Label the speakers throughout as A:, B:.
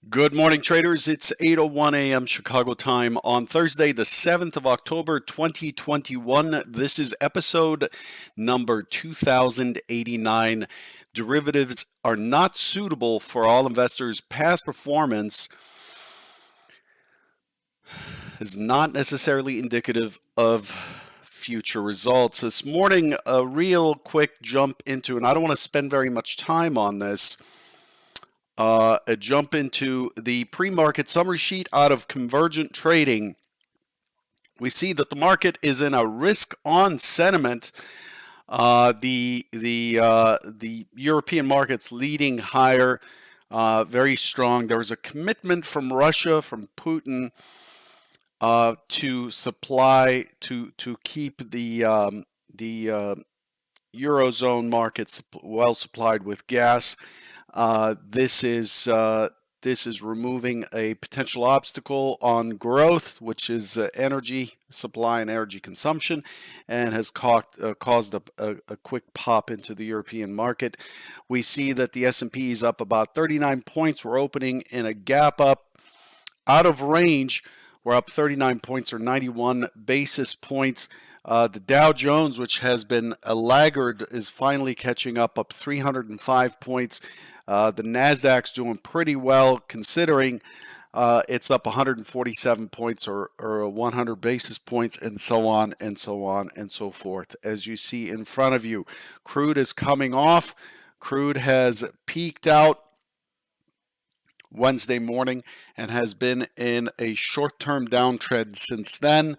A: Good morning, traders. It's 8:01 a.m. Chicago time on Thursday, the 7th of October, 2021. This is episode number 2089. Derivatives are not suitable for all investors. Past performance is not necessarily indicative of future results. This morning, a real quick jump into, and I don't want to spend very much time on this. A jump into the pre-market summary sheet out of Convergent Trading. We see that the market is in a risk-on sentiment. The European markets leading higher, very strong. There was a commitment from Russia, from Putin, to supply to keep the Eurozone markets well supplied with gas. This is removing a potential obstacle on growth, which is energy supply and energy consumption, and has caused a quick pop into the European market. We see that the S&P is up about 39 points. We're opening in a gap up out of range. We're up 39 points or 91 basis points. The Dow Jones, which has been a laggard, is finally catching up 305 points. The NASDAQ's doing pretty well considering it's up 147 points or 100 basis points, and so on and so on and so forth. As you see in front of you, crude is coming off. Crude has peaked out Wednesday morning and has been in a short-term downtrend since then,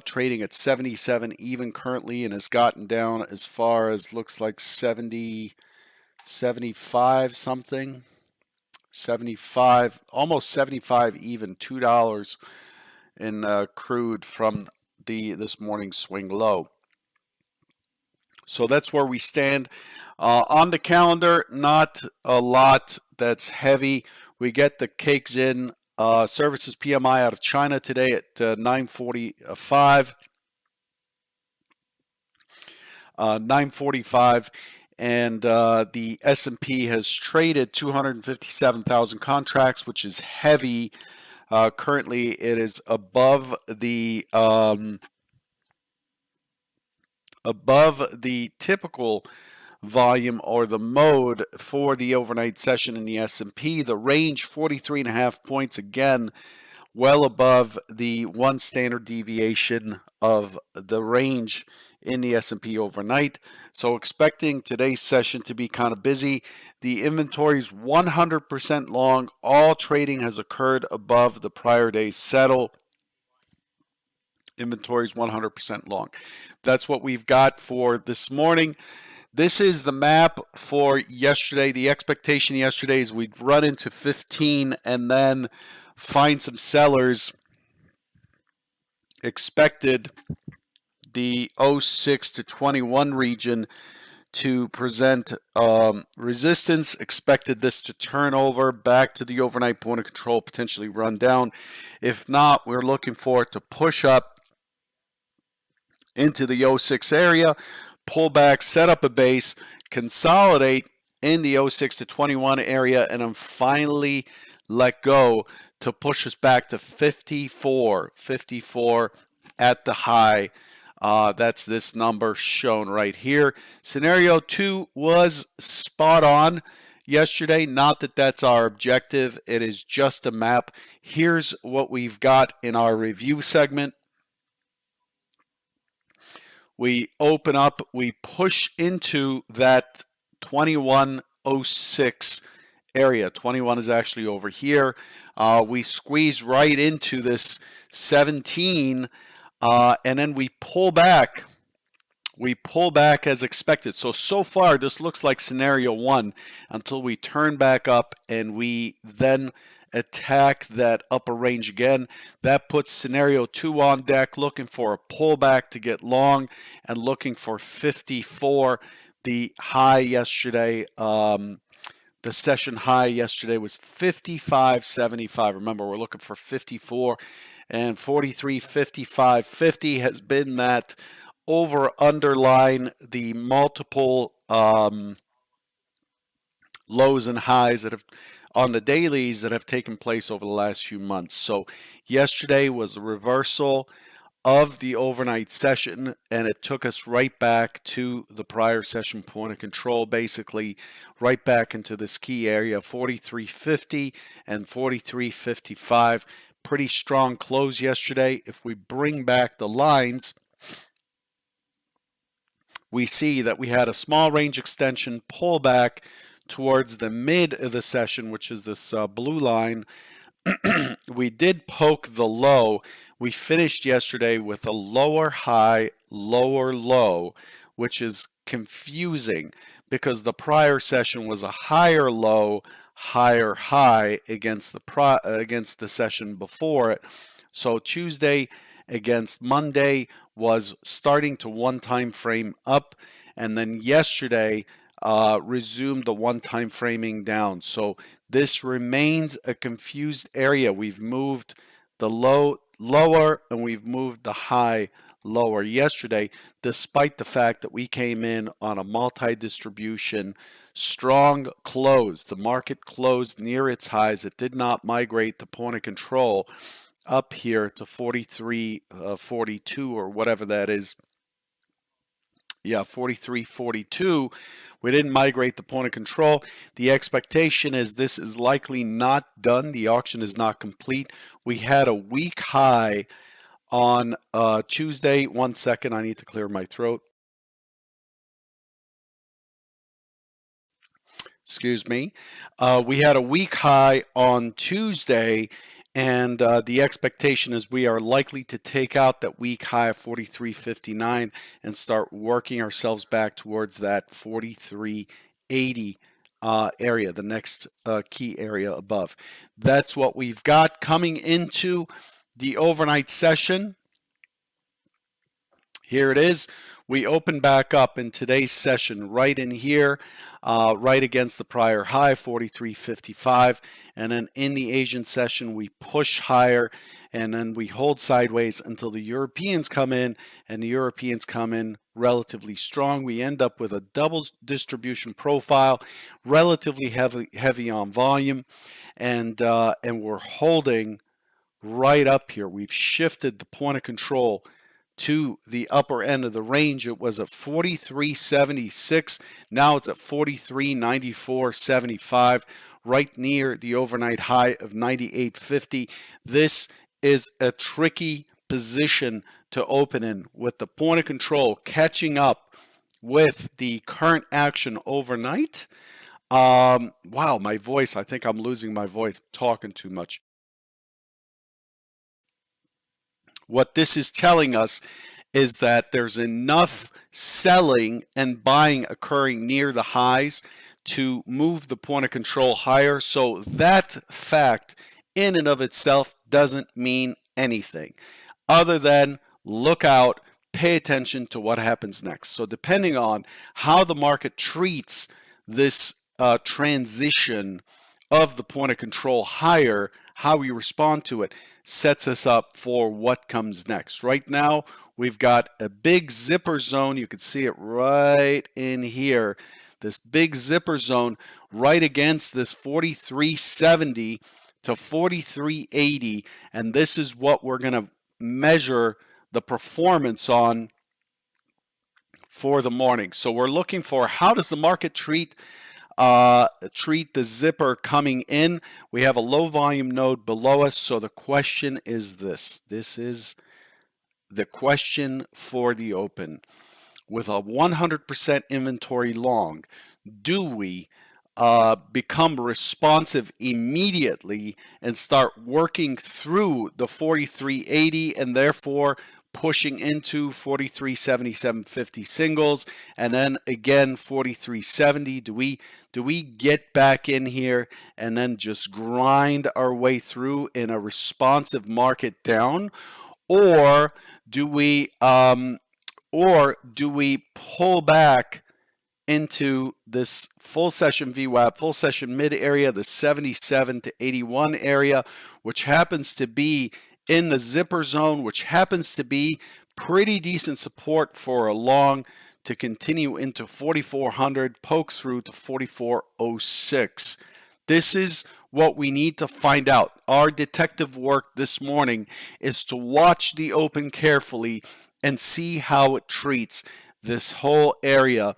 A: trading at 77 even currently, and has gotten down as far as looks like 75 something, 75, almost 75 even, $2 in crude from this morning's swing low. So that's where we stand. On the calendar, not a lot that's heavy. We get the cakes in. Services PMI out of China today at 945. 945. And the S&P has traded 257,000 contracts, which is heavy. Currently, it is above the typical volume or the mode for the overnight session in the S&P. The range 43.5 points, again well above the one standard deviation of the range in the S&P overnight. So expecting today's session to be kind of busy. The inventory is 100% long. All trading has occurred above the prior day's settle. Inventory is 100% long. That's what we've got for this morning. This is the map for yesterday. The expectation yesterday is we'd run into 15 and then find some sellers. Expected the 06 to 21 region to present resistance. Expected this to turn over back to the overnight point of control, potentially run down. If not, we're looking for it to push up into the 06 area, pull back, set up a base, consolidate in the 06 to 21 area, and then finally let go to push us back to 54 at the high. That's this number shown right here. Scenario 2 was spot on yesterday. Not that that's our objective. It is just a map. Here's what we've got in our review segment. We open up, we push into that 2106 area. 21 is actually over here. We squeeze right into this 17, and then we pull back. We pull back as expected. So far, this looks like scenario 1 until we turn back up and we then attack that upper range again. That puts scenario 2 on deck, looking for a pullback to get long and looking for 54. The high yesterday, the session high yesterday was 55.75. Remember, we're looking for 54 and 43, 55, 50 has been that over underline the multiple lows and highs that have on the dailies that have taken place over the last few months. So yesterday was a reversal of the overnight session, and it took us right back to the prior session point of control, basically right back into this key area 43.50 and 43.55. Pretty strong close yesterday. If we bring back the lines, we see that we had a small range extension pull back towards the mid of the session, which is this blue line. We did poke the low. We finished yesterday with a lower high, lower low, which is confusing because the prior session was a higher low, higher high against the session before it. So Tuesday against Monday was starting to one time frame up, and then yesterday resumed the one time framing down. So this remains a confused area. We've moved the low lower and we've moved the high lower yesterday, despite the fact that we came in on a multi-distribution strong close. The market closed near its highs. It did not migrate to point of control up here to 43, 42 or whatever that is. Yeah, 43.42. We didn't migrate the point of control. The expectation is this is likely not done. The auction is not complete. We had a weak high on Tuesday. 1 second, I need to clear my throat. Excuse me. We had a weak high on Tuesday, and the expectation is we are likely to take out that weak high of 43.59 and start working ourselves back towards that 43.80 area, the next key area above. That's what we've got coming into the overnight session. Here it is. We open back up in today's session right in here, right against the prior high, 43.55. And then in the Asian session, we push higher and then we hold sideways until the Europeans come in, and the Europeans come in relatively strong. We end up with a double distribution profile, relatively heavy on volume, and we're holding right up here. We've shifted the point of control to the upper end of the range. It was at 43.76. Now it's at 43.94.75, right near the overnight high of 98.50. This is a tricky position to open in, with the point of control catching up with the current action overnight. Wow, my voice, I think I'm losing my voice, talking too much. What this is telling us is that there's enough selling and buying occurring near the highs to move the point of control higher. So that fact in and of itself doesn't mean anything other than look out, pay attention to what happens next. So depending on how the market treats this transition of the point of control higher, how we respond to it sets us up for what comes next. Right now, we've got a big zipper zone. You can see it right in here. This big zipper zone right against this 43.70 to 43.80. And this is what we're going to measure the performance on for the morning. So we're looking for, how does the market treat the zipper coming in? We have a low volume node below us. So the question is this. This is the question for the open. With a 100% inventory long, do we become responsive immediately and start working through the 43.80 and therefore pushing into 43.77.50 singles, and then again 43.70? Do we get back in here and then just grind our way through in a responsive market down, or do we pull back into this full session VWAP, full session mid area, the 77 to 81 area, which happens to be in the zipper zone, which happens to be pretty decent support for a long, to continue into 4,400, poke through to 44.06. This is what we need to find out. Our detective work this morning is to watch the open carefully and see how it treats this whole area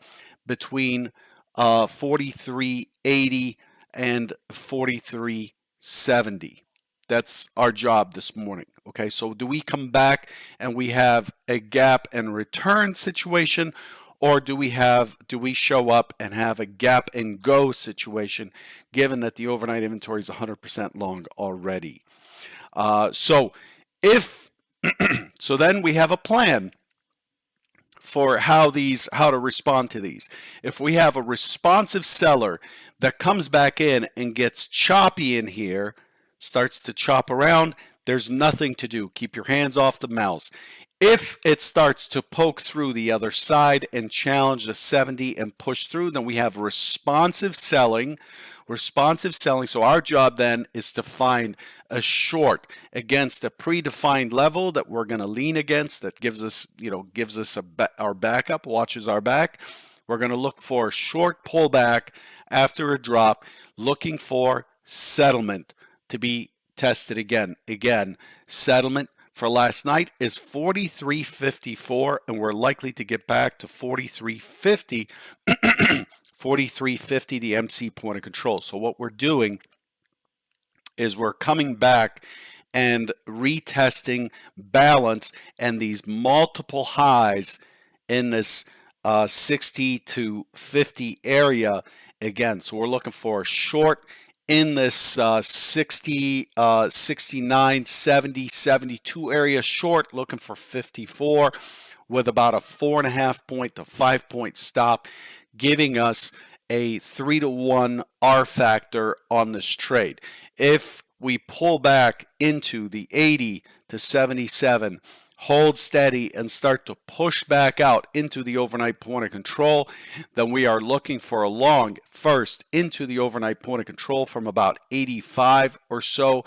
A: between 43.80 and 43.70. That's our job this morning. Okay, so do we come back and we have a gap and return situation, or do we show up and have a gap and go situation, given that the overnight inventory is 100% long already? So if so, then we have a plan for how to respond to these. If we have a responsive seller that comes back in and gets choppy in here, starts to chop around, there's nothing to do. Keep your hands off the mouse. If it starts to poke through the other side and challenge the 70 and push through, then we have responsive selling. Responsive selling. So our job then is to find a short against a predefined level that we're going to lean against, that gives us, our backup, watches our back. We're going to look for a short pullback after a drop, looking for settlement to be tested again. Again, settlement for last night is 43.54, and we're likely to get back to 43.50. 43.50, the MC point of control. So what we're doing is we're coming back and retesting balance and these multiple highs in this 60 to 50 area again. So we're looking for a short in this 60, 69, 70, 72 area, short, looking for 54 with about a 4.5 point to 5 point stop, giving us a 3-to-1 R factor on this trade. If we pull back into the 80 to 77, hold steady and start to push back out into the overnight point of control, then we are looking for a long first into the overnight point of control from about 85 or so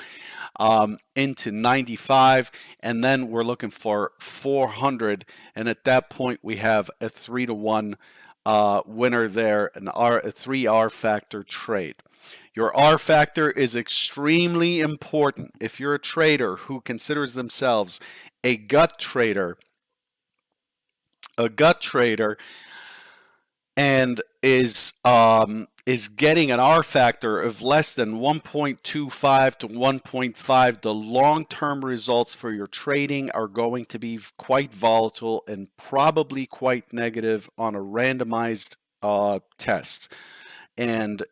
A: into 95, and then we're looking for 400, and at that point we have a 3-to-1 winner there, a 3R factor trade. Your R factor is extremely important. If you're a trader who considers themselves a gut trader and is getting an R factor of less than 1.25 to 1.5, the long-term results for your trading are going to be quite volatile and probably quite negative on a randomized test. And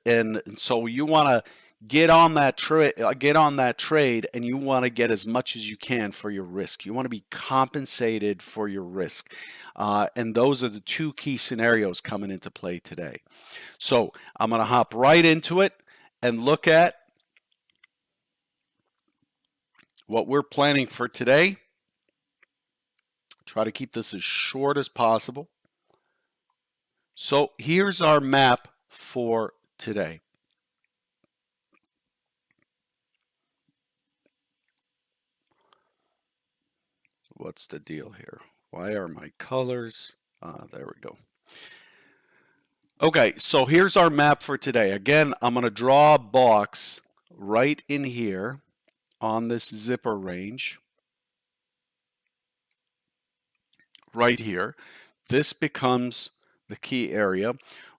A: so you want to get on that trade, and you want to get as much as you can for your risk. You want to be compensated for your risk, and those are the two key scenarios coming into play today. So I'm going to hop right into it and look at what we're planning for today. Try to keep this as short as possible. So here's our map for today. What's the deal here? Why are my colors? There we go. Okay, so here's our map for today. Again, I'm going to draw a box right in here on this zipper range. Right here. This becomes the key area.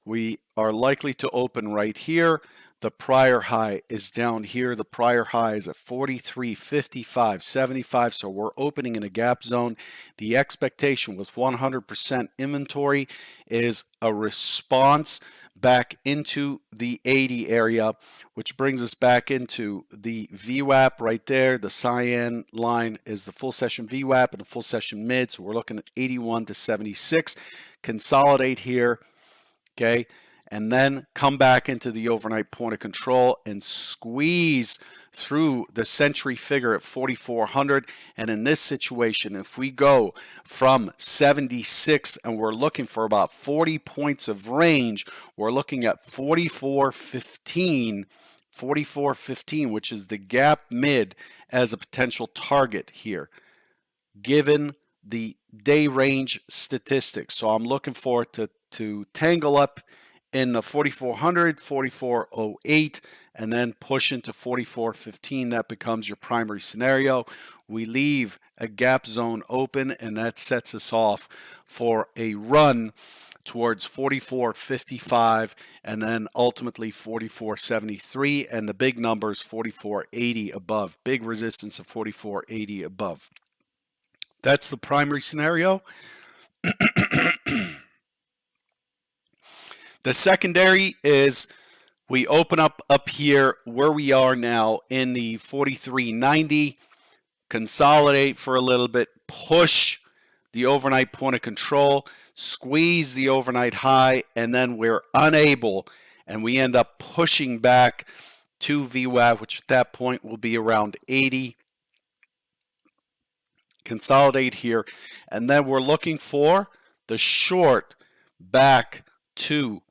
A: We are likely to open right here. The prior high is down here. The prior high is at 43.55.75, so we're opening in a gap zone. The expectation with 100% inventory is a response back into the 80 area, which brings us back into the VWAP right there. The cyan line is the full session VWAP and the full session mid, so we're looking at 81 to 76. Consolidate here, okay, and then come back into the overnight point of control and squeeze through the century figure at 4,400. And in this situation, if we go from 76 and we're looking for about 40 points of range, we're looking at 44.15, which is the gap mid as a potential target here, given the day range statistics. So I'm looking for it to tangle up in the 4400, 4408, and then push into 4415. That becomes your primary scenario. We leave a gap zone open, and that sets us off for a run towards 4455 and then ultimately 4473, and the big numbers 4480 above. Big resistance of 4480 above. That's the primary scenario. The secondary is we open up here where we are now in the 4390, consolidate for a little bit, push the overnight point of control, squeeze the overnight high, and then we're unable, and we end up pushing back to VWAP, which at that point will be around 80. Consolidate here, and then we're looking for the short back to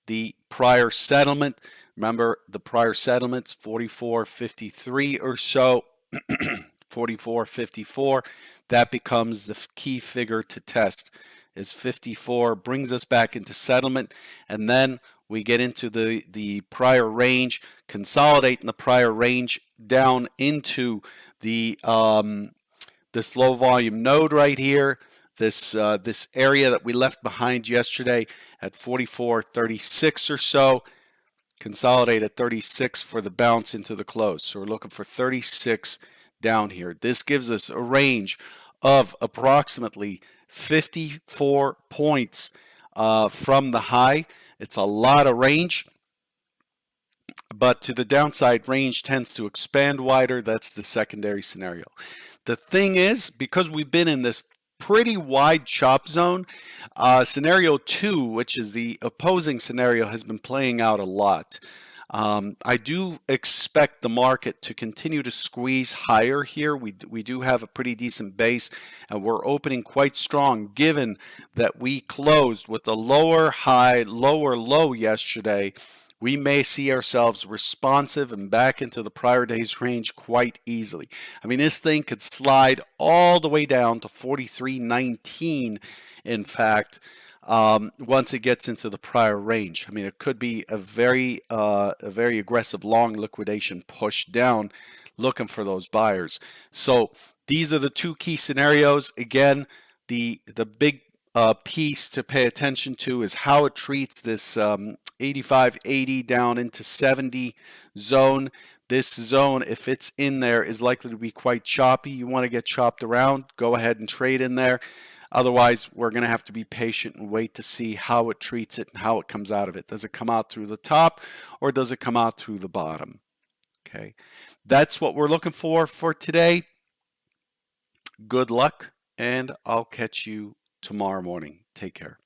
A: the prior settlement. Remember, the prior settlement's 44.53 or so, 44.54. That becomes the key figure to test, is 54, brings us back into settlement, and then we get into the prior range, consolidate in the prior range down into the this low volume node right here, this area that we left behind yesterday at 44.36 or so, consolidate at 36 for the bounce into the close. So we're looking for 36 down here. This gives us a range of approximately 54 points from the high. It's a lot of range, but to the downside, range tends to expand wider. That's the secondary scenario. The thing is, because we've been in this pretty wide chop zone, scenario 2, which is the opposing scenario, has been playing out a lot. I do expect the market to continue to squeeze higher here. We do have a pretty decent base, and we're opening quite strong given that we closed with a lower high, lower low yesterday. We may see ourselves responsive and back into the prior day's range quite easily. I mean, this thing could slide all the way down to 43.19, in fact, once it gets into the prior range. I mean, it could be a very aggressive long liquidation push down, looking for those buyers. So these are the two key scenarios. Again, the big piece to pay attention to is how it treats this 85-80 down into 70 zone. This zone, if it's in there, is likely to be quite choppy. You want to get chopped around, go ahead and trade in there. Otherwise, we're going to have to be patient and wait to see how it treats it and how it comes out of it. Does it come out through the top, or does it come out through the bottom? Okay, that's what we're looking for today. Good luck, and I'll catch you tomorrow morning. Take care.